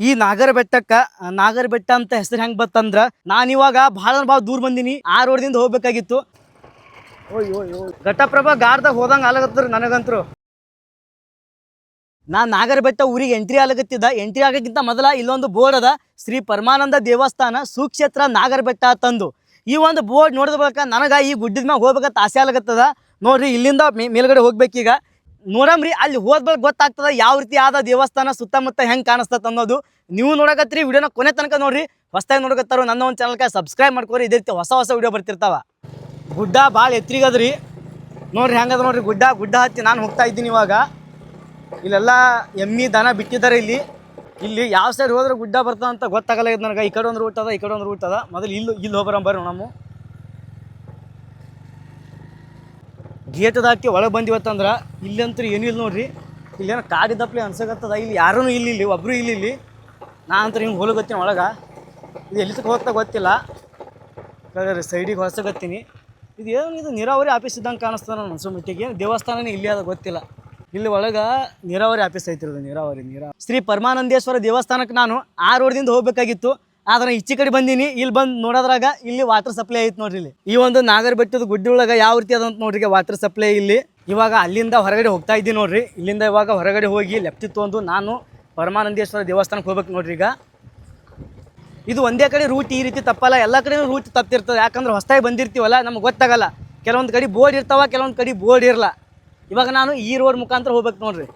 ಈ ನಾಗರ ಬೆಟ್ಟಕ್ಕ ನಾಗರ ಬೆಟ್ಟ ಅಂತ ಹೆಸರು ಹೆಂಗ್ ಬತ್ತಂದ್ರ ನಾನು ಇವಾಗ ಭಾಳ ದೂರ ಬಂದಿನಿ. ಆ ರೋಡ್ದಿಂದ ಹೋಗ್ಬೇಕಾಗಿತ್ತು. ಘಟಪ್ರಭಾ ಗಾರ್ದಾಗ ಹೋದಂಗ ಆಲಗತ್ರ ನನಗಂತ್ರು. ನಾ ನಾಗರ ಬೆಟ್ಟ ಊರಿಗೆ ಎಂಟ್ರಿ ಆಗತ್ತಿದ್ದ. ಎಂಟ್ರಿ ಆಗಕ್ಕಿಂತ ಮೊದಲ ಇಲ್ಲೊಂದು ಬೋರ್ಡ್ ಅದ, ಶ್ರೀ ಪರಮಾನಂದ ದೇವಸ್ಥಾನ ಸುಕ್ಷೇತ್ರ ನಾಗರ ಬೆಟ್ಟ ತಂದು. ಈ ಒಂದು ಬೋರ್ಡ್ ನೋಡಿದ ಬಳಿಕ ನನಗೆ ಈ ಗುಡ್ಡದ ಮ್ಯಾಗ ಹೋಗ್ಬೇಕಂತ ಆಸೆ ಆಗತ್ತದ. ನೋಡ್ರಿ ಇಲ್ಲಿಂದ ಮೇಲ್ಗಡೆ ಹೋಗ್ಬೇಕೀಗ. ನೋಡಮ್ರಿ ಅಲ್ಲಿ ಹೋದ ಬಳಿಕ ಗೊತ್ತಾಗ್ತದ ಯಾವ ರೀತಿ ಆದ ದೇವಸ್ಥಾನ, ಸುತ್ತಮುತ್ತ ಹೆಂಗೆ ಕಾಣಿಸ್ತದ ಅನ್ನೋದು. ನೀವು ನೋಡಕತ್ರಿ, ವಿಡಿಯೋನ ಕೊನೆ ತನಕ ನೋಡ್ರಿ. ಹೊಸದಾಗಿ ನೋಡಕತ್ತಾರೋ ನನ್ನ ಒಂದು ಚಾನಲ್ಗೆ ಸಬ್ಸ್ಕ್ರೈಬ್ ಮಾಡ್ಕೊರಿ. ಇದೇ ರೀತಿ ಹೊಸ ವಿಡಿಯೋ ಬರ್ತಿರ್ತಾವ. ಗುಡ್ಡ ಭಾಳ ಎತ್ತರಿಗದ್ರಿ. ನೋಡ್ರಿ ಹೆಂಗದ ನೋಡ್ರಿ ಗುಡ್ಡ ಹತ್ತಿ ನಾನು ಹೋಗ್ತಾ ಇದ್ದೀನಿ ಇವಾಗ. ಇಲ್ಲೆಲ್ಲ ಎಮ್ಮಿ ದನ ಬಿಟ್ಟಿದ್ದಾರೆ. ಇಲ್ಲಿ ಯಾವ ಸೈಡ್ ಹೋದ್ರೆ ಗುಡ್ಡ ಬರ್ತದ ಅಂತ ಗೊತ್ತಾಗಲ್ಲ ನನಗೆ. ಈ ಕಡೆ ಒಂದು ರೂಟ್ ಅದ, ಈ ಕಡೆ ಒಂದು ರೂಟ್ ಅದ. ಮೊದಲು ಇಲ್ಲಿ ಹೋಗ್ಬರಂಬರ್ರಿ. ನಮ್ಮ ಗೇಟ್ ದಾಟಿ ಒಳಗೆ ಬಂದಿವತ್ತಂದ್ರೆ ಇಲ್ಲಂತೂ ಏನೂ ಇಲ್ಲ ನೋಡ್ರಿ. ಇಲ್ಲೇನೋ ಕಾಡಿದ್ದಪ್ಲೆ ಅನ್ಸಕತ್ತದ. ಇಲ್ಲಿ ಯಾರೂ ಇಲ್ಲಿ ಒಬ್ಬರು ಇಲ್ಲಿ. ನಾ ಅಂತ ಹಿಂಗೆ ಹೋಲಗತ್ತೀನಿ ಒಳಗೆ. ಇದು ಎಲ್ಲಿ ತಕ್ಕ ಹೋಗ್ತಾ ಗೊತ್ತಿಲ್ಲ. ಸೈಡಿಗೆ ಹೊಸಗತ್ತೀನಿ. ಇದು ನೀರಾವರಿ ಆಫೀಸ್ ಇದ್ದಂಗೆ ಕಾಣಿಸ್ತದೆ ನನ್ನ ಮನ್ಸು ಮಟ್ಟಿಗೆ. ದೇವಸ್ಥಾನನೇ ಇಲ್ಲಿ ಅದ ಗೊತ್ತಿಲ್ಲ. ಇಲ್ಲಿ ಒಳಗೆ ನೀರಾವರಿ ಆಫೀಸ್ ಐತಿರೋದು. ನೀರಾವರಿ ಶ್ರೀ ಪರಮಾನಂದೇಶ್ವರ ದೇವಸ್ಥಾನಕ್ಕೆ ನಾನು ಆ ರೋಡ್ದಿಂದ ಹೋಗ್ಬೇಕಾಗಿತ್ತು. ಆದ್ರೆ ಈಚೆ ಕಡೆ ಬಂದೀನಿ. ಇಲ್ಲಿ ಬಂದು ನೋಡೋದ್ರಾಗ ಇಲ್ಲಿ ವಾಟರ್ ಸಪ್ಲೈ ಐತೆ ನೋಡ್ರಿ. ಇಲ್ಲಿ ಈ ಒಂದು ನಾಗರ ಬೆಟ್ಟದ ಗುಡ್ಡೊಳಗೆ ಯಾವ ರೀತಿ ಅದಂತ ನೋಡ್ರಿ ವಾಟರ್ ಸಪ್ಲೈ. ಇಲ್ಲಿ ಇವಾಗ ಅಲ್ಲಿಂದ ಹೊರಗಡೆ ಹೋಗ್ತಾ ಇದ್ದೀನಿ ನೋಡ್ರಿ. ಇಲ್ಲಿಂದ ಇವಾಗ ಹೊರಗಡೆ ಹೋಗಿ ಲೆಫ್ಟ್ ತೊಗೊಂಡು ನಾನು ಪರಮಾನಂದೇಶ್ವರ ದೇವಸ್ಥಾನಕ್ಕೆ ಹೋಗ್ಬೇಕು ನೋಡ್ರಿ. ಈಗ ಇದು ಒಂದೇ ಕಡೆ ರೂಟ್ ಈ ರೀತಿ ತಪ್ಪಲ್ಲ, ಎಲ್ಲ ಕಡೆ ರೂಟ್ ತಪ್ಪಿರ್ತದೆ. ಯಾಕಂದ್ರೆ ಹೊಸದಾಗಿ ಬಂದಿರ್ತೀವಲ್ಲ, ನಮ್ಗೆ ಗೊತ್ತಾಗಲ್ಲ. ಕೆಲವೊಂದು ಕಡೆ ಬೋರ್ಡ್ ಇರ್ತಾವ, ಕೆಲವೊಂದು ಕಡೆ ಬೋರ್ಡ್ ಇರಲ್ಲ. ಇವಾಗ ನಾನು ಈ ರೋಡ್ ಮುಖಾಂತರ ಹೋಗ್ಬೇಕು ನೋಡ್ರಿ.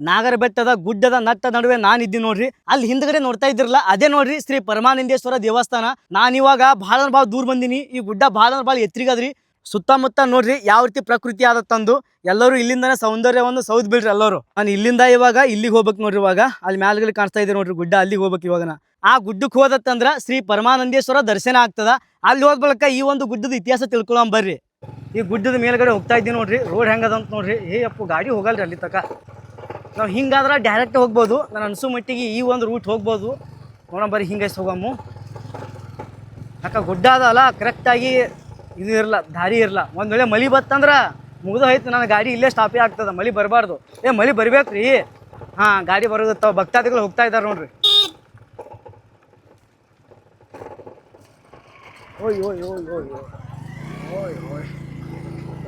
ನಾಗರ ಬೆಟ್ಟದ ಗುಡ್ಡದ ನಟ್ಟ ನಡುವೆ ನಾನು ಇದ್ದೀನಿ ನೋಡ್ರಿ. ಅಲ್ಲಿ ಹಿಂದ್ಗಡೆ ನೋಡ್ತಾ ಇದ್ದಿರಲ್ಲ, ಅದೇ ನೋಡ್ರಿ ಶ್ರೀ ಪರಮಾನಂದೇಶ್ವರ ದೇವಸ್ಥಾನ. ನಾನಿವಾಗ ಭಾಳ ದೂರ ಬಂದೀನಿ. ಈ ಗುಡ್ಡ ಭಾಳ ಎತ್ತರಿಗದ್ರಿ. ಸುತ್ತಮುತ್ತ ನೋಡ್ರಿ ಯಾವ ರೀತಿ ಪ್ರಕೃತಿ ಆದ ತಂದು. ಎಲ್ಲರೂ ಇಲ್ಲಿಂದನೇ ಸೌಂದರ್ಯವನ್ನು ಸೌದ್ ಬಿಡ್ರಿ ಎಲ್ಲರೂ. ನಾನು ಇಲ್ಲಿಂದ ಇವಾಗ ಇಲ್ಲಿಗೆ ಹೋಗ್ಬೇಕು ನೋಡ್ರಿ. ಇವಾಗ ಅಲ್ಲಿ ಮ್ಯಾಲ್ಗಡೆ ಕಾಣಿಸ್ತಾ ಇದೆ ನೋಡ್ರಿ ಗುಡ್ಡ, ಅಲ್ಲಿಗೆ ಹೋಗ್ಬೇಕು ಇವಾಗ. ಆ ಗುಡ್ಡಕ್ಕೆ ಹೋದತ್ತಂದ್ರ ಶ್ರೀ ಪರಮಾನಂದೇಶ್ವರ ದರ್ಶನ ಆಗ್ತದ. ಅಲ್ಲಿ ಹೋದ ಬಳಿಕ ಈ ಒಂದು ಗುಡ್ಡದ ಇತಿಹಾಸ ತಿಳ್ಕೊಳ್ಳೋಣ ಬರ್ರಿ. ಈ ಗುಡ್ಡದ ಮೇಲ್ಗಡೆ ಹೋಗ್ತಾ ಇದ್ದೀನಿ ನೋಡ್ರಿ. ರೋಡ್ ಹೆಂಗದಂತ ನೋಡ್ರಿ. ಅಪ್ಪು ಗಾಡಿ ಹೋಗಲ್ರಿ ಅಲ್ಲಿ ತಕ. ನಾವು ಹಿಂಗಾದ್ರೆ ಡೈರೆಕ್ಟ್ ಹೋಗ್ಬೋದು. ನಾನು ಅನ್ಸೋ ಮಟ್ಟಿಗೆ ಈ ಒಂದು ರೂಟ್ ಹೋಗ್ಬೋದು. ನೋಡೋಣ ಬರ್ರಿ, ಹಿಂಗೆ ಹೋಗಮ್ಮು. ಯಾಕೆ ಗುಡ್ಡ ಅದಲ್ಲ, ಕರೆಕ್ಟಾಗಿ ಇದು ಇರಲ್ಲ, ದಾರಿ ಇರಲ್ಲ. ಒಂದು ವೇಳೆ ಮಳೆ ಬತ್ತಂದ್ರೆ ಮುಗಿದು ಹೋಯ್ತು, ನನ್ನ ಗಾಡಿ ಇಲ್ಲೇ ಸ್ಟಾಪೇ ಆಗ್ತದೆ. ಮಳೆ ಬರಬಾರ್ದು. ಮಳೆ ಬರ್ಬೇಕು ರೀ. ಹಾಂ, ಗಾಡಿ ಬರೋದು ಭಕ್ತಾದಿಗಳು ಹೋಗ್ತಾ ಇದ್ದಾರೆ ನೋಡ್ರಿ. ಓಯ್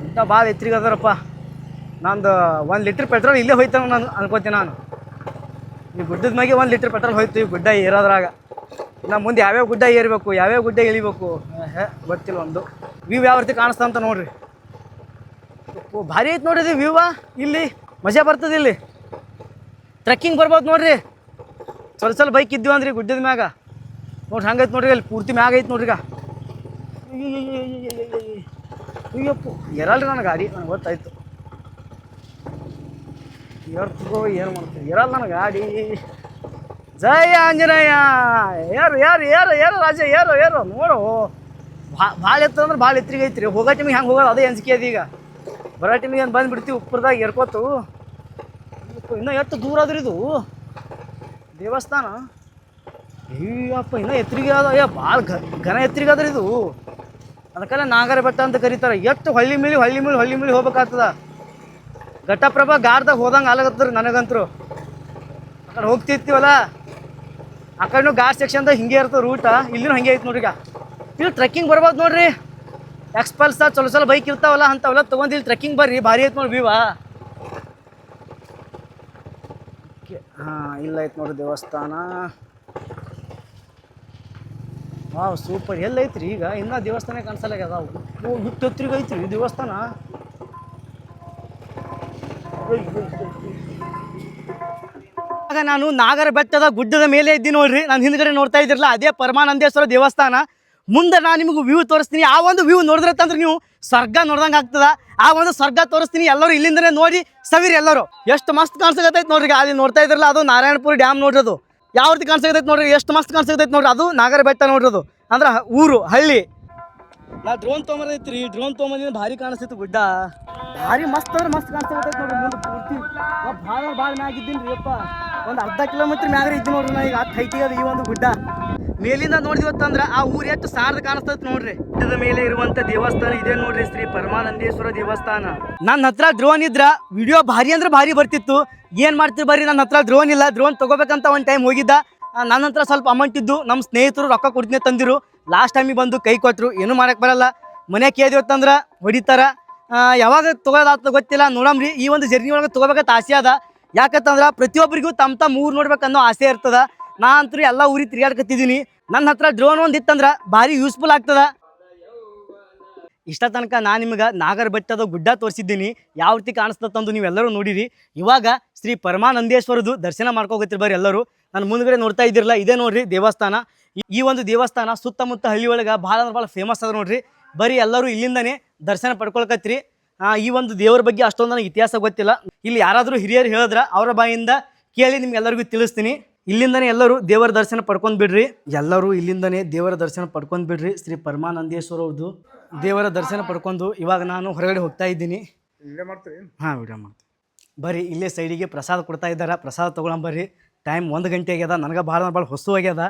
ಅಂತ ಭಾಳ ಎತ್ತರಿಗೆ ಅದಾರಪ್ಪ. ನಂದು 1 ಲೀಟ್ರ್ ಪೆಟ್ರೋಲ್ ಇಲ್ಲೇ ಹೋಯ್ತಾನ ನಾನು ಅನ್ಕೋತೀನಿ. ನಾನು ಈ ಗುಡ್ಡದ ಮ್ಯಾಗೆ 1 ಲೀಟ್ರ್ ಪೆಟ್ರೋಲ್ ಹೋಯ್ತು ಈ ಗುಡ್ಡ ಏರೋದ್ರಾಗ. ನಮ್ಮ ಮುಂದೆ ಯಾವ್ಯಾವ ಗುಡ್ಡ ಏರಬೇಕು, ಯಾವ್ಯಾವ ಗುಡ್ಡ ಇಳಿಬೇಕು ಗೊತ್ತಿಲ್ಲ. ಒಂದು ವ್ಯೂ ಯಾವ ರೀತಿ ಕಾಣಿಸ್ತಾ ಅಂತ ನೋಡ್ರಿ. ಭಾರಿ ಐತೆ ನೋಡ್ರಿ ವ್ಯೂವ. ಇಲ್ಲಿ ಮಜಾ ಬರ್ತದೆ. ಇಲ್ಲಿ ಟ್ರೆಕ್ಕಿಂಗ್ ಬರ್ಬೋದು ನೋಡ್ರಿ. ಸ್ವಲ್ಪ ಬೈಕ್ ಇದ್ದೀವಿ ಅಂದ್ರಿ ಗುಡ್ಡದ ಮ್ಯಾಗ. ನೋಡ್ರಿ ಹಂಗೈತೆ ನೋಡ್ರಿ. ಅಲ್ಲಿ ಪೂರ್ತಿ ಮ್ಯಾಗ ಐತೆ ನೋಡ್ರಿ. ಈಗ ಅಯ್ಯಪ್ಪು ಎರಲ್ರಿ ನನ್ನ ಗಾಡಿ. ನನಗೆ ಗೊತ್ತಾಯ್ತು. ಏನು ಮಾಡ್ತೀವಿ, ಇರಲ್ಲ ನನ್ನ ಗಾಡಿ. ಜಯ ಆಂಜನೇಯ. ಏರು ರಾಜ, ಏರು ನೋಡು. ಭಾಳ ಎತ್ತಂದ್ರೆ ಭಾಳ ಎತ್ತರಿಗೆ ಐತ್ರಿ. ಹೋಗೋ ಟೈಮಿಗೆ ಹೆಂಗೆ ಹೋಗೋದು ಅದೇ ಅಂಜಿಕೆ ಅದು. ಈಗ ಬರೋ ಟೈಮಿಗೆ ಏನು ಬಂದುಬಿಡ್ತೀವಿ ಉಪ್ಪರದಾಗ ಏರ್ಕೋತು. ಇನ್ನೂ ಎಷ್ಟು ದೂರ ಆದ್ರಿ ಇದು ದೇವಸ್ಥಾನ. ಅಯ್ಯಪ್ಪ ಇನ್ನೂ ಎತ್ತರಿಗೆ ಅದ. ಭಾಳ ಘನ ಎತ್ತರಿಗೆ ಅದ್ರಿ ಇದು. ಅದಕ್ಕೆಲ್ಲ ನಾಗರ ಬೆಟ್ಟ ಅಂತ ಕರೀತಾರೆ. ಎಷ್ಟು ಹಳ್ಳಿ ಮೀಳಿ ಹೋಗ್ಬೇಕಾಗ್ತದ. ಘಟಪ್ರಭಾ ಗಾರ್ದಾಗ ಹೋದಂಗೆ ಆಲಗತ್ತದ್ರಿ ನನಗಂತರು. ಆ ಕಡೆ ಹೋಗ್ತಿರ್ತೀವಲ್ಲ, ಆ ಕಡೆನೂ ಘಾಟ್ ಸೆಕ್ಷನ್ದಾಗ ಹಿಂಗೆ ಇರ್ತದೆ ರೂಟ. ಇಲ್ಲಿನೂ ಹಂಗೆ ಐತೆ ನೋಡ್ರಿ. ಈಗ ಇಲ್ಲಿ ಟ್ರೆಕ್ಕಿಂಗ್ ಬರ್ಬೋದು ನೋಡ್ರಿ. ಎಕ್ಸ್ಪಲ್ಸ ಚಲೋ ಬೈಕ್ ಇರ್ತಾವಲ್ಲ, ಅಂಥವೆಲ್ಲ ತೊಗೊಂಡು ಇಲ್ಲಿ ಟ್ರೆಕ್ಕಿಂಗ್ ಬರ್ರಿ. ಭಾರಿ ಐತೆ ನೋಡಿ ವ್ಯೂವ. ಹಾಂ, ಇಲ್ಲ ಐತೆ ನೋಡ್ರಿ ದೇವಸ್ಥಾನ. Wow, super. ಎಲ್ಲೈತ್ರಿ ಈಗ? ಇನ್ನೂ ದೇವಸ್ಥಾನ ಕಾಣಿಸಲ್ಲ ಅದಾವು. ಹುಟ್ಟೊತ್ತಿಗೆ ಐತ್ರಿ ದೇವಸ್ಥಾನ. ಆಗ ನಾನು ನಾಗರ ಬೆಟ್ಟದ ಗುಡ್ಡದ ಮೇಲೆ ಇದ್ದೀನಿ ನೋಡ್ರಿ. ನಾನು ಹಿಂದ್ಗಡೆ ನೋಡ್ತಾ ಇದ್ದಿರಲ್ಲ, ಅದೇ ಪರಮಾನಂದೇಶ್ವರ ದೇವಸ್ಥಾನ. ಮುಂದೆ ನಾನು ನಿಮಗೆ ವ್ಯೂ ತೋರಿಸ್ತೀನಿ. ಆ ಒಂದು ವ್ಯೂ ನೋಡಿದ್ರೆ ಅಂತಂದ್ರೆ ನೀವು ಸ್ವರ್ಗ ನೋಡ್ದಂಗೆ ಆಗ್ತದ. ಆ ಒಂದು ಸ್ವರ್ಗ ತೋರಿಸ್ತೀನಿ. ಎಲ್ಲರೂ ಇಲ್ಲಿಂದನೇ ನೋಡಿ ಸವಿರಿ ಎಲ್ಲರೂ. ಎಷ್ಟು ಮಸ್ತ್ ಕಾಣಿಸಕತ್ತೈತೆ ನೋಡ್ರಿ. ಅಲ್ಲಿ ನೋಡ್ತಾ ಇದ್ರಲ್ಲ, ಅದು ನಾರಾಯಣಪುರ ಡ್ಯಾಮ್ ನೋಡ್ರದು. ಯಾವ ರೀತಿ ಕಾಣಿಸಕತ್ತೈತೆ ನೋಡ್ರಿ. ಎಷ್ಟು ಮಸ್ತ್ ಕಾಣಿಸಕತ್ತೈತೆ ನೋಡ್ರಿ. ಅದು ನಾಗರ ಬೆಟ್ಟ ನೋಡ್ರದು. ಅಂದ್ರೆ ಊರು, ಹಳ್ಳಿ. ನಾ ಡ್ರೋನ್ ತೊಗೊಂಬರ್ದೈತ್ರಿ. ಡ್ರೋನ್ ತೊಗೊಂಬಂದಿನ ಭಾರಿ ಕಾಣಿಸ್ತಿತ್ತು ಗುಡ್ಡ. ಭಾರಿ ಮಸ್ತ್ ಅಂದ್ರೆ ಮಸ್ತ್ ಕಾಣಿಸ್ತೈತೆ ನೋಡ್ರಿ. ಮುಂದೆ ಪೂರ್ತಿ ಭಾಳ ಮ್ಯಾಗಿದ್ದೀನಿ ರೀ ಅಪ್ಪ. ಒಂದು ಅರ್ಧ ಕಿಲೋಮೀಟ್ರ್ ಮ್ಯಾಗ ಇದ್ದೀನಿ ನೋಡ್ರಿ. ನಾ ಈಗ ಹತ್ತು ಹೈಟಿಗೆ ಅದು ಈ ಒಂದು ಗುಡ್ಡ. ಮೇಲಿಂದ ನೋಡಿದ್ವತ್ತಂದ್ರೆ ಆ ಊರು ಎಷ್ಟು ಸಾರ್ದು ಕಾಣಿಸ್ತೈತೆ ನೋಡ್ರಿ. ಗುಡ್ಡದ ಮೇಲೆ ಇರುವಂಥ ದೇವಸ್ಥಾನ ಇದೆ ನೋಡ್ರಿ, ಶ್ರೀ ಪರಮಾನಂದೇಶ್ವರ ದೇವಸ್ಥಾನ. ನನ್ನ ಹತ್ರ ಡ್ರೋನ್ ಇದ್ರ ವಿಡಿಯೋ ಭಾರಿ ಅಂದ್ರೆ ಭಾರಿ ಬರ್ತಿತ್ತು. ಏನು ಮಾಡ್ತೀವಿ ಬರ್ರಿ, ನನ್ನ ಹತ್ರ ಡ್ರೋನ್ ಇಲ್ಲ. ಡ್ರೋನ್ ತೊಗೋಬೇಕಂತ ಒಂದು ಟೈಮ್ ಹೋಗಿದ್ದ. ನನ್ನ ಹತ್ರ ಸ್ವಲ್ಪ ಅಮೌಂಟ್ ಇದ್ದು ನಮ್ಮ ಸ್ನೇಹಿತರು ರೊಕ್ಕ ಕೊಡ್ತೀನಿ ತಂದಿರು. ಲಾಸ್ಟ್ ಟೈಮಿಗೆ ಬಂದು ಕೈ ಕೊಟ್ಟರು. ಏನೂ ಮಾಡಕ್ಕೆ ಬರಲ್ಲ. ಮನೆ ಕೇಳಿದ್ವತ್ತಂದ್ರೆ ಹೊಡಿತಾರ. ಯಾವಾಗ ತೊಗೊಳೋದಾಗ್ತದೆ ಗೊತ್ತಿಲ್ಲ, ನೋಡಮ್ರಿ. ಈ ಒಂದು ಜರ್ನಿ ಒಳಗೆ ತೊಗೋಬೇಕಂತ ಆಸೆ ಅದ. ಯಾಕಂತಂದ್ರೆ ಪ್ರತಿಯೊಬ್ಬರಿಗೂ ತಮ್ಮ ಊರು ನೋಡ್ಬೇಕನ್ನೋ ಆಸೆ ಇರ್ತದೆ. ನಾ ಅಂತೂ ಎಲ್ಲ ಊರಿಗೆ ತಿರುಗಾಡ್ಕತ್ತಿದ್ದೀನಿ. ನನ್ನ ಹತ್ರ ಡ್ರೋನ್ ಒಂದು ಇತ್ತಂದ್ರೆ ಭಾರಿ ಯೂಸ್ಫುಲ್ ಆಗ್ತದೆ. ಇಷ್ಟ ತನಕ ನಾನು ನಿಮಗೆ ನಾಗರ ಬೆಟ್ಟದ ಗುಡ್ಡ ತೋರಿಸಿದ್ದೀನಿ, ಯಾವ ರೀತಿ ಕಾಣಿಸ್ತಂದು ನೀವೆಲ್ಲರೂ ನೋಡಿರಿ. ಇವಾಗ ಶ್ರೀ ಪರಮಾನಂದೇಶ್ವರದು ದರ್ಶನ ಮಾಡ್ಕೋಗತ್ತಿರಿ ಬರ್ರಿ ಎಲ್ಲರೂ. ನಾನು ಮುಂದ್ಗಡೆ ನೋಡ್ತಾ ಇದ್ದಿರಲ್ಲ, ಇದೇ ನೋಡ್ರಿ ದೇವಸ್ಥಾನ. ಈ ಒಂದು ದೇವಸ್ಥಾನ ಸುತ್ತಮುತ್ತ ಹಳ್ಳಿ ಒಳಗೆ ಭಾಳ ಅಂದ್ರೆ ಭಾಳ ಫೇಮಸ್ ಅದ ನೋಡ್ರಿ. ಬರೀ ಎಲ್ಲರೂ ಇಲ್ಲಿಂದನೇ ದರ್ಶನ ಪಡ್ಕೊಳ್ಕತ್ರಿ. ಈ ಒಂದು ದೇವರ ಬಗ್ಗೆ ಅಷ್ಟೊಂದು ನನಗೆ ಇತಿಹಾಸ ಗೊತ್ತಿಲ್ಲ. ಇಲ್ಲಿ ಯಾರಾದರೂ ಹಿರಿಯರು ಹೇಳಿದ್ರೆ ಅವರ ಬಾಯಿಂದ ಕೇಳಿ ನಿಮ್ಗೆಲ್ಲರಿಗೂ ತಿಳಿಸ್ತೀನಿ. ಇಲ್ಲಿಂದನೇ ಎಲ್ಲರೂ ದೇವರ ದರ್ಶನ ಪಡ್ಕೊಂಡು ಬಿಡ್ರಿ. ಎಲ್ಲರೂ ಇಲ್ಲಿಂದನೇ ದೇವರ ದರ್ಶನ ಪಡ್ಕೊಂಡು ಬಿಡ್ರಿ. ಶ್ರೀ ಪರಮಾನಂದೇಶ್ವರ ಅವ್ರದ್ದು ದೇವರ ದರ್ಶನ ಪಡ್ಕೊಂಡು ಇವಾಗ ನಾನು ಹೊರಗಡೆ ಹೋಗ್ತಾ ಇದ್ದೀನಿ. ವಿಡಿಯೋ ಮಾಡ್ತೀವಿ. ಹಾಂ, ವಿಡಿಯೋ ಮಾಡ್ತೀವಿ ಬರ್ರಿ. ಇಲ್ಲೇ ಸೈಡಿಗೆ ಪ್ರಸಾದ ಕೊಡ್ತಾ ಇದ್ದಾರೆ, ಪ್ರಸಾದ ತೊಗೊಳಂಬರ್ರಿ. ಟೈಮ್ 1 ಗಂಟೆ ಆಗ್ಯದ. ನನಗೆ ಭಾಳ ಹೊಸು ಆಗ್ಯದ.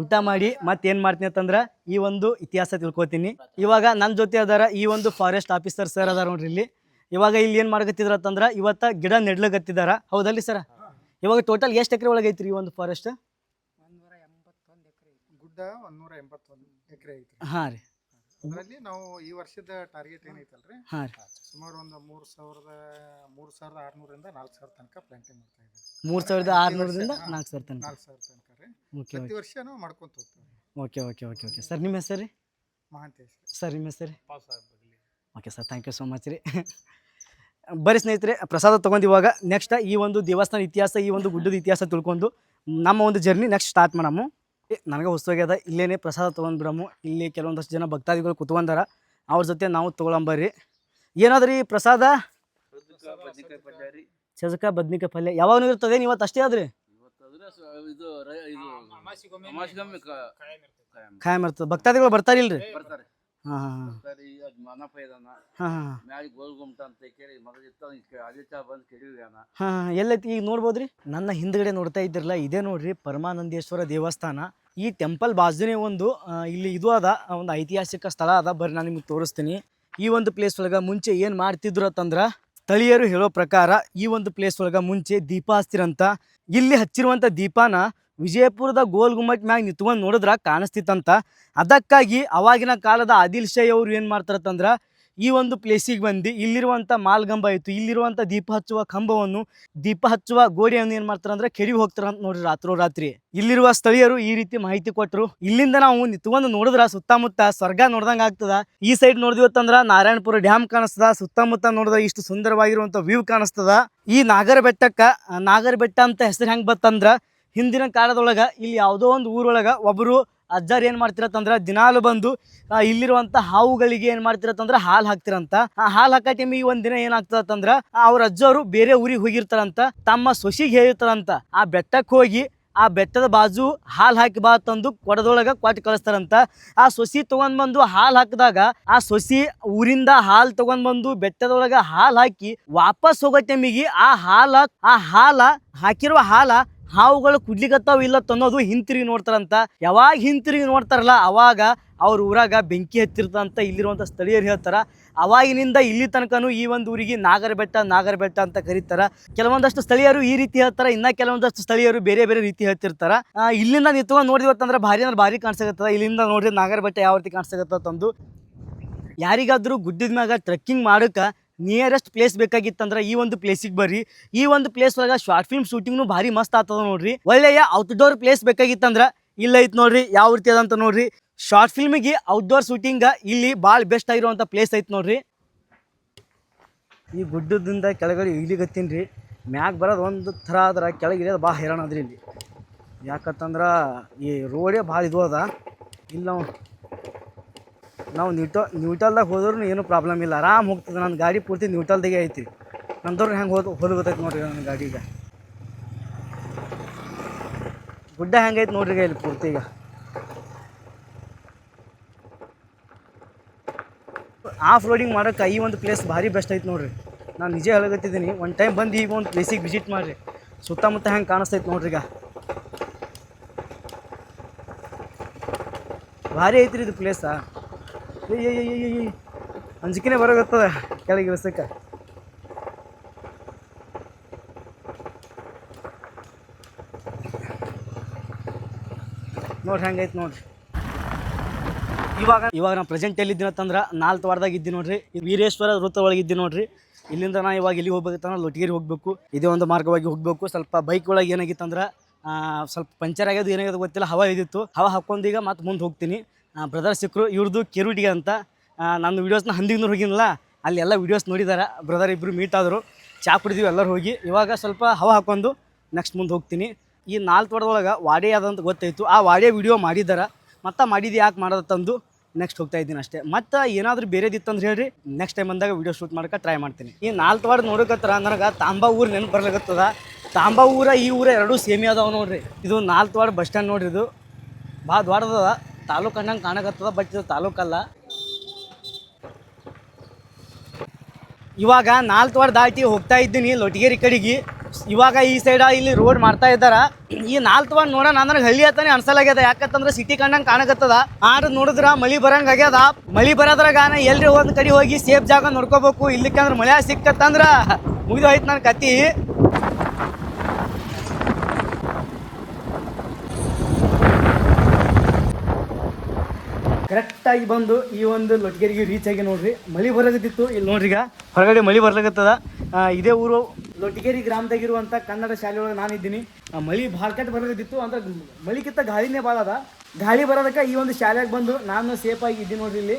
ಊಟ ಮಾಡಿ ಮತ್ತೇನು ಮಾಡ್ತೀನಿ ಅಂತಂದ್ರೆ ಈ ಒಂದು ಇತಿಹಾಸ ತಿಳ್ಕೊತೀನಿ. ಇವಾಗ ನನ್ನ ಜೊತೆ ಅದಾರ ಈ ಒಂದು ಫಾರೆಸ್ಟ್ ಆಫೀಸರ್ ಸರ್ ಅದಾರ ನೋಡ್ರಿ ಇಲ್ಲಿ. ಇವಾಗ ಇಲ್ಲಿ ಏನು ಮಾಡ್ಕತ್ತಿದ್ರ ಅಂತಂದ್ರೆ ಇವತ್ತು ಗಿಡ ನೆಡ್ಲಗತ್ತಿದಾರ. ಹೌದಲ್ರಿ ಸರ್? ಇವಾಗ ಟೋಟಲ್ ಎಷ್ಟು ಎಕರೆ ಒಳಗೆ ಐತ್ರಿ ಈ ಒಂದು ಫಾರೆಸ್ಟ್? 181 ಎಕರೆ ಗುಡ್ಡ, 181 ಎಕರೆ ಐತ್ರಿ. ಹಾಂ ರೀ. ಅದರಲ್ಲಿ ನಾವು ಈ ವರ್ಷದ ಟಾರ್ಗೆಟ್ ಏನೈತಲ್ರಿ, ಹಾಂ ರೀ, ಸುಮಾರು ಒಂದು 3,600ರಿಂದ 4,000 ತನಕ ಪ್ಲಾಂಟಿಂಗ್ ಮಾಡ್ತಾ ಇದ್ದೀವಿ. 3,600ರಿಂದ 4,000 ತನಕ. 4,000 ತನಕ ರೀ. ಓಕೆ ಪ್ರತಿ ವರ್ಷ ನಾವು ಮಾಡ್ಕೊಂತ ಹೋಗ್ತೀವಿ. Okay sir. ನಿಮ್ಮ ಹೆಸರು ರೀ? ಮಹಾಂತೇಶ್ ಸರ್. ನಿಮ್ಮ ಹೆಸರು? Okay sir, thank you so much ರೀ. ಬರೀ ಸ್ನೇಹಿತರೆ, ಪ್ರಸಾದ ತೊಗೊಂಡು ಇವಾಗ ನೆಕ್ಸ್ಟ್ ಈ ಒಂದು ದೇವಸ್ಥಾನ ಇತಿಹಾಸ, ಈ ಒಂದು ಗುಡ್ಡದ ಇತಿಹಾಸ ತಿಳ್ಕೊಂಡು ನಮ್ಮ ಒಂದು ಜರ್ನಿ ನೆಕ್ಸ್ಟ್ ಸ್ಟಾರ್ಟ್ ಮಾಡಮ್ಮ. ನನಗೆ ಹೊಸೋಗ್ಯದ. ಇಲ್ಲೇನೇ ಪ್ರಸಾದ ತೊಗೊಂಡು ಬಿಡಮ್ಮು. ಇಲ್ಲಿ ಕೆಲವೊಂದಷ್ಟು ಜನ ಭಕ್ತಾದಿಗಳು ಕುತ್ಕೊಂಡಾರ, ಅವ್ರ ಜೊತೆ ನಾವು ತೊಗೊಳಂಬರ್ರಿ. ಏನಾದ್ರಿ ಪ್ರಸಾದ? ಚಜಕ ಬದ್ನಿಕಾಯಿ ಪಲ್ಯ. ಯಾವಾಗ ಇರ್ತದೆ? ಇವತ್ತು ಅಷ್ಟೇ ಆದ್ರಿ ಖಾಯಂ ಇರ್ತದೆ. ಭಕ್ತಾದಿಗಳು ಬರ್ತಾರಿಲ್ರಿ? ಎಲ್ಲೈತಿ ಈಗ ನೋಡ್ಬೋದ್ರಿ. ನನ್ನ ಹಿಂದ್ಗಡೆ ನೋಡ್ತಾ ಇದ್ದಿರಲ್ಲ, ಇದೇ ನೋಡ್ರಿ ಪರಮಾನಂದೇಶ್ವರ ದೇವಸ್ಥಾನ. ಈ ಟೆಂಪಲ್ ಬಾಜುನೇ ಒಂದು ಇಲ್ಲಿ ಇದು ಅದ, ಒಂದು ಐತಿಹಾಸಿಕ ಸ್ಥಳ ಅದ. ಬರ್ರಿ ನಾನು ನಿಮ್ಗೆ ತೋರಿಸ್ತೀನಿ. ಈ ಒಂದು ಪ್ಲೇಸ್ ಒಳಗೆ ಮುಂಚೆ ಏನು ಮಾಡ್ತಿದ್ರು ಅಂತಂದ್ರೆ, ಸ್ಥಳೀಯರು ಹೇಳೋ ಪ್ರಕಾರ ಈ ಒಂದು ಪ್ಲೇಸ್ ಒಳಗೆ ಮುಂಚೆ ದೀಪ ಹಚ್ತಿರಂತ. ಇಲ್ಲಿ ಹಚ್ಚಿರುವಂಥ ದೀಪಾನ ವಿಜಯಪುರದ ಗೋಲ್ ಗುಮ್ಮಟ್ ಮ್ಯಾಗ ನಿಂತ್ಕೊಂಡು ನೋಡಿದ್ರೆ ಕಾಣಿಸ್ತಿತ್ತಂತ. ಅದಕ್ಕಾಗಿ ಅವಾಗಿನ ಕಾಲದ ಆದಿಲ್ ಶಾಹಿ ಅವರು ಏನು ಮಾಡ್ತಾರಂತಂದ್ರೆ, ಈ ಒಂದು ಪ್ಲೇಸಿಗೆ ಬಂದು ಇಲ್ಲಿರುವಂಥ ಮಾಲ್ಗಂಬ ಆಯಿತು, ಇಲ್ಲಿರುವಂಥ ದೀಪ ಹಚ್ಚುವ ಕಂಬವನ್ನು, ದೀಪ ಹಚ್ಚುವ ಗೋಡೆಯನ್ನು ಏನು ಮಾಡ್ತಾರಂದ್ರೆ ಕೆಡವಿ ಹೋಗ್ತಾರಂತ ನೋಡ್ರಿ ರಾತ್ರಿ. ಇಲ್ಲಿರುವ ಸ್ಥಳೀಯರು ಈ ರೀತಿ ಮಾಹಿತಿ ಕೊಟ್ಟರು. ಇಲ್ಲಿಂದ ನಾವು ನಿಂತ್ಕೊಂಡು ನೋಡಿದ್ರೆ ಸುತ್ತಮುತ್ತ ಸ್ವರ್ಗ ನೋಡ್ದಂಗೆ ಆಗ್ತದ. ಈ ಸೈಡ್ ನೋಡಿದ್ವತ್ತಂದ್ರೆ ನಾರಾಯಣಪುರ ಡ್ಯಾಮ್ ಕಾಣಿಸ್ತದ, ಸುತ್ತಮುತ್ತ ನೋಡಿದ್ರೆ ಇಷ್ಟು ಸುಂದರವಾಗಿರುವಂಥ ವ್ಯೂ ಕಾಣಿಸ್ತದ. ಈ ನಾಗರ ಬೆಟ್ಟ ಅಂತ ಹೆಸರು ಹೆಂಗೆ ಬತ್ತಂದ್ರೆ, ಹಿಂದಿನ ಕಾಲದೊಳಗೆ ಇಲ್ಲಿ ಯಾವುದೋ ಒಂದು ಊರೊಳಗೆ ಒಬ್ಬರು ಅಜ್ಜಾರು ಏನು ಮಾಡ್ತಿರತ್ತಂದ್ರೆ ದಿನಾಲು ಬಂದು ಇಲ್ಲಿರುವಂಥ ಹಾವುಗಳಿಗೆ ಏನು ಮಾಡ್ತಿರತ್ತಂದ್ರೆ ಹಾಲು ಹಾಕ್ತಿರಂತ. ಆ ಹಾಲು ಹಾಕೋ ಟೈಮಿಗೆ ಒಂದಿನ ಏನಾಗ್ತದಂದ್ರೆ ಅವ್ರ ಅಜ್ಜವರು ಬೇರೆ ಊರಿಗೆ ಹೋಗಿರ್ತಾರಂತ. ತಮ್ಮ ಸೊಸಿಗೆ ಹೇಳಿರ್ತಾರಂತ ಆ ಬೆಟ್ಟಕ್ಕೆ ಹೋಗಿ ಆ ಬೆಟ್ಟದ ಬಾಜು ಹಾಲು ಹಾಕಿ ಬಾ ತಂದು ಕೊಡದೊಳಗೆ ಕೊಟ್ಟು ಕಳಿಸ್ತಾರಂತ. ಆ ಸೊಸಿ ತೊಗೊಂಡ್ಬಂದು ಹಾಲು ಹಾಕಿದಾಗ ಆ ಸೊಸಿ ಊರಿಂದ ಹಾಲು ತೊಗೊಂಡ್ಬಂದು ಬೆಟ್ಟದೊಳಗೆ ಹಾಲು ಹಾಕಿ ವಾಪಸ್ ಹೋಗೋ ಟೈಮಿಗೆ ಆ ಹಾಲ ಹಾಕಿರುವ ಹಾವುಗಳು ಕುಡ್ಲಿಕತ್ತಾವ ಇಲ್ಲ ಅನ್ನೋದು ಹಿಂತಿರುಗಿ ನೋಡ್ತಾರಂತ. ಯಾವಾಗ ಹಿಂತಿರುಗಿ ನೋಡ್ತಾರಲ್ಲ ಅವಾಗ ಅವ್ರ ಊರಾಗ ಬೆಂಕಿ ಹತ್ತಿರ್ತಂತ ಇಲ್ಲಿರುವಂಥ ಸ್ಥಳೀಯರು ಹೇಳ್ತಾರ. ಅವಾಗಿನಿಂದ ಇಲ್ಲಿ ತನಕನೂ ಈ ಒಂದು ಊರಿಗೆ ನಾಗರ ಬೆಟ್ಟ ಅಂತ ಕರೀತಾರ. ಕೆಲವೊಂದಷ್ಟು ಸ್ಥಳೀಯರು ಈ ರೀತಿ ಹೇಳ್ತಾರ, ಇನ್ನ ಕೆಲವೊಂದಷ್ಟು ಸ್ಥಳೀಯರು ಬೇರೆ ರೀತಿ ಹೇಳ್ತಿರ್ತಾರ. ಇಲ್ಲಿಂದ ನಿಂತ್ಕೊಂಡು ನೋಡಿದ್ವತ್ತಂದ್ರೆ ಭಾರಿ ಕಾಣಿಸಕತ್ತದ. ಇಲ್ಲಿಂದ ನೋಡಿದ್ರೆ ನಾಗರ ಬೆಟ್ಟ ಯಾವ ರೀತಿ ಕಾಣಿಸಕತ್ತಂದು. ಯಾರಿಗಾದ್ರೂ ಗುಡ್ಡದ ಮ್ಯಾಗ ಟ್ರೆಕ್ಕಿಂಗ್ ಮಾಡೋಕೆ ನಿಯರೆಸ್ಟ್ ಪ್ಲೇಸ್ ಬೇಕಾಗಿತ್ತಂದ್ರೆ ಈ ಒಂದು ಪ್ಲೇಸಿಗೆ ಬರ್ರಿ. ಈ ಒಂದು ಪ್ಲೇಸ್ ಒಳಗೆ ಶಾರ್ಟ್ ಫಿಲ್ಮ್ ಶೂಟಿಂಗ್ನು ಭಾರಿ ಮಸ್ತ್ ಆಗ್ತದ ನೋಡ್ರಿ. ಒಳ್ಳೆಯ ಔಟ್ಡೋರ್ ಪ್ಲೇಸ್ ಬೇಕಾಗಿತ್ತಂದ್ರೆ ಇಲ್ಲ ಐತೆ ನೋಡ್ರಿ, ಯಾವ ರೀತಿ ಅದಂತ ನೋಡ್ರಿ. ಶಾರ್ಟ್ ಫಿಲ್ಮಿಗೆ ಔಟ್ಡೋರ್ ಶೂಟಿಂಗ್ ಇಲ್ಲಿ ಭಾಳ ಬೆಸ್ಟ್ ಆಗಿರುವಂಥ ಪ್ಲೇಸ್ ಐತೆ ನೋಡ್ರಿ. ಈ ಗುಡ್ಡದಿಂದ ಕೆಳಗಡೆ ಇಳಿಗತ್ತೀನಿ ರೀ. ಮ್ಯಾಗ ಬರೋದು ಒಂದು ಥರ ಆದ್ರೆ ಕೆಳಗೆ ಇಳಿಯೋದು ಭಾಳ ಹೈರಾಣ ಅದ್ರಿ ಇಲ್ಲಿ. ಯಾಕಂತಂದ್ರೆ ಈ ರೋಡೇ ಭಾಳ ಇದು ಅದ. ಇಲ್ಲಿ ನಾವು ನ್ಯೂಟಲ್ದಾಗ ಹೋದ್ರೂ ಏನೂ ಪ್ರಾಬ್ಲಮ್ ಇಲ್ಲ, ಆರಾಮ್ ಹೋಗ್ತದೆ. ನನ್ನ ಗಾಡಿ ಪೂರ್ತಿ ನ್ಯೂಟಲ್ದಾಗೆ ಐತಿ. ನಂದವ್ರು ಹೆಂಗೆ ಹೋದ್ ಗೊತ್ತೈತೆ ನೋಡ್ರಿ ನನ್ನ ಗಾಡಿಗೆ. ಗುಡ್ಡ ಹೆಂಗೈತೆ ನೋಡ್ರಿ ಇಲ್ಲಿ ಪೂರ್ತಿ. ಈಗ ಆಫ್ ರೋಡಿಂಗ್ ಮಾಡೋಕೆ ಈ ಒಂದು ಪ್ಲೇಸ್ ಭಾರಿ ಬೆಸ್ಟ್ ಐತೆ ನೋಡ್ರಿ. ನಾನು ನಿಜ ಹೇಳಕತ್ತಿದ್ದೀನಿ, ಒನ್ ಟೈಮ್ ಬಂದು ಈಗ ಒಂದು ಪ್ಲೇಸಿಗೆ ವಿಸಿಟ್ ಮಾಡಿರಿ. ಸುತ್ತಮುತ್ತ ಹೆಂಗೆ ಕಾಣಿಸ್ತೈತೆ ನೋಡ್ರಿ. ಈಗ ಭಾರಿ ಐತ್ರಿ ಇದು ಪ್ಲೇಸಾ. ಅಂಜಿಕೆನೇ ಬರೋಗತ್ತದ ಕೆಳಗೆ ಇಳಿಸಕ್ಕೆ. ನೋಡ್ರಿ ಹೆಂಗೈತೆ ನೋಡ್ರಿ. ಇವಾಗ ನಾ ಪ್ರೆಸೆಂಟ್ ಎಲ್ಲಿದ್ದೀನಿ ಅಂತಂದ್ರೆ 4th ವಾರದಾಗ ಇದ್ದೀನಿ ನೋಡ್ರಿ. ವೀರೇಶ್ವರ ವೃತ್ತ ಒಳಗೆ ಇದ್ದೀನಿ ನೋಡ್ರಿ. ಇಲ್ಲಿಂದ ನಾ ಇವಾಗ ಎಲ್ಲಿ ಹೋಗ್ಬೇಕಂತಂದ್ರೆ ಲೊಟಗೇರಿ ಹೋಗಬೇಕು. ಇದೇ ಒಂದು ಮಾರ್ಗವಾಗಿ ಹೋಗಬೇಕು. ಸ್ವಲ್ಪ ಬೈಕ್ ಒಳಗೆ ಏನಾಗಿತ್ತಂದ್ರೆ ಸ್ವಲ್ಪ ಪಂಚರ್ ಆಗ್ಯೋದು ಏನಾಗ್ಯದು ಗೊತ್ತಿಲ್ಲ, ಹವಾ ಇದ್ದಿತ್ತು. ಹವಾ ಹಾಕ್ಕೊಂಡು ಈಗ ಮತ್ತೆ ಮುಂದೆ ಹೋಗ್ತೀನಿ. ಬ್ರದರ್ ಸಿಕ್ಕರು, ಇವ್ರದ್ದು ಕೆರುಟಿಗೆ ಅಂತ. ನನ್ನ ವೀಡಿಯೋಸ್ನ ಹಂದಿನೂ ಹೋಗಿನಲ್ಲ, ಅಲ್ಲಿ ಎಲ್ಲ ವೀಡಿಯೋಸ್ ನೋಡಿದಾರೆ. ಬ್ರದರ್ ಇಬ್ಬರು ಮೀಟ್ ಆದರು, ಚಾ ಕುಡಿದೀವಿ ಎಲ್ಲರೂ ಹೋಗಿ. ಇವಾಗ ಸ್ವಲ್ಪ ಹವಾ ಹಾಕ್ಕೊಂಡು ನೆಕ್ಸ್ಟ್ ಮುಂದೆ ಹೋಗ್ತೀನಿ. ಈ 4th ವಾರದೊಳಗೆ ವಾಡೆ ಅದಂತ ಗೊತ್ತಾಯಿತು. ಆ ವಾಡೆ ವೀಡಿಯೋ ಮಾಡಿದ್ದಾರೆ, ಮತ್ತು ಮಾಡಿದ್ದು ಯಾಕೆ ಮಾಡೋದಂತಂದು ನೆಕ್ಸ್ಟ್ ಹೋಗ್ತಾ ಇದ್ದೀನಿ ಅಷ್ಟೇ. ಮತ್ತು ಏನಾದರೂ ಬೇರೆದಿತ್ತಂದ್ರೆ ಹೇಳ್ರಿ, ನೆಕ್ಸ್ಟ್ ಟೈಮ್ ಬಂದಾಗ ವೀಡಿಯೋ ಶೂಟ್ ಮಾಡೋಕೆ ಟ್ರೈ ಮಾಡ್ತೀನಿ. ಈ 4th ವಾರ ನೋಡಕತ್ರ ನನಗೆ ತಾಂಬಾ ಊರು ನೆನಪು ಬರ್ಲಾಗತ್ತದ. ತಾಂಬಾ ಊರ ಈ ಊರ ಎರಡೂ ಸೇಮಿ ಅದಾವ ನೋಡ್ರಿ. ಇದು 4th ವಾರ್ಡ್ ಬಸ್ ಸ್ಟ್ಯಾಂಡ್ ನೋಡ್ರಿ. ಇದು ಭಾಳ ದೊಡ್ಡದ, ತಾಲೂಕು ಅನ್ನಂಗೆ ಕಾಣಕತ್ತದ, ಬಟ್ ಇದು ತಾಲೂಕಲ್ಲ. ಇವಾಗ 4th ವಾರ್ಡ್ ದಾಟಿ ಹೋಗ್ತಾ ಇದ್ದೀನಿ ಲೊಟಗೇರಿ ಕಡೆಗೆ. ಇವಾಗ ಈ ಸೈಡ ಇಲ್ಲಿ ರೋಡ್ ಮಾಡ್ತಾ ಇದ್ದಾರ. ಈ 4th ವಾರ್ಡ್ ನೋಡೋಣ ನನಗೆ ಹಳ್ಳಿ ಹತ್ತಾನೆ ಅನ್ಸಲಾಗ್ಯದ. ಯಾಕಂತಂದ್ರೆ ಸಿಟಿ ಕಂಡಂಗೆ ಕಾಣಕತ್ತದ. ಆದ್ರೆ ನೋಡಿದ್ರ ಮಳಿ ಬರಂಗೆ ಆಗ್ಯದ. ಮಳಿ ಬರೋದ್ರಾಗ ಎಲ್ರಿ ಒಂದು ಕಡೆ ಹೋಗಿ ಸೇಫ್ ಜಾಗ ನೋಡ್ಕೋಬೇಕು. ಇಲ್ಲಿಕ್ಕಂದ್ರೆ ಮಳೆ ಸಿಕ್ಕತ್ತಂದ್ರೆ ಮುಗಿದು ಹೋಯ್ತು ನನ್ನ ಕತ್ತಿ. ಕರೆಕ್ಟಾಗಿ ಬಂದು ಈ ಒಂದು ಲೊಟಗೇರಿಗೆ ರೀಚ್ ಆಗಿ ನೋಡ್ರಿ. ಮಳೆ ಬರಕತ್ತಿತ್ತು ಇಲ್ಲಿ ನೋಡ್ರಿ. ಈಗ ಹೊರಗಡೆ ಮಳೆ ಬರ್ಲಾಗತ್ತದ. ಇದೇ ಊರು ಲೊಟಗೇರಿ ಗ್ರಾಮದಾಗಿರುವಂಥ ಕನ್ನಡ ಶಾಲೆಯೊಳಗೆ ನಾನು ಇದ್ದೀನಿ. ಮಳೆ ಭಾಳ ಕೆಟ್ಟ ಬರಕತ್ತಿತ್ತು. ಅಂದ್ರೆ ಮಳಿಗಿಂತ ಗಾಳಿನೇ ಭಾಳ ಅದ. ಗಾಳಿ ಬರೋದಕ್ಕೆ ಈ ಒಂದು ಶಾಲೆಗೆ ಬಂದು ನಾನು ಸೇಫಾಗಿ ಇದ್ದೀನಿ ನೋಡ್ರಿ ಇಲ್ಲಿ.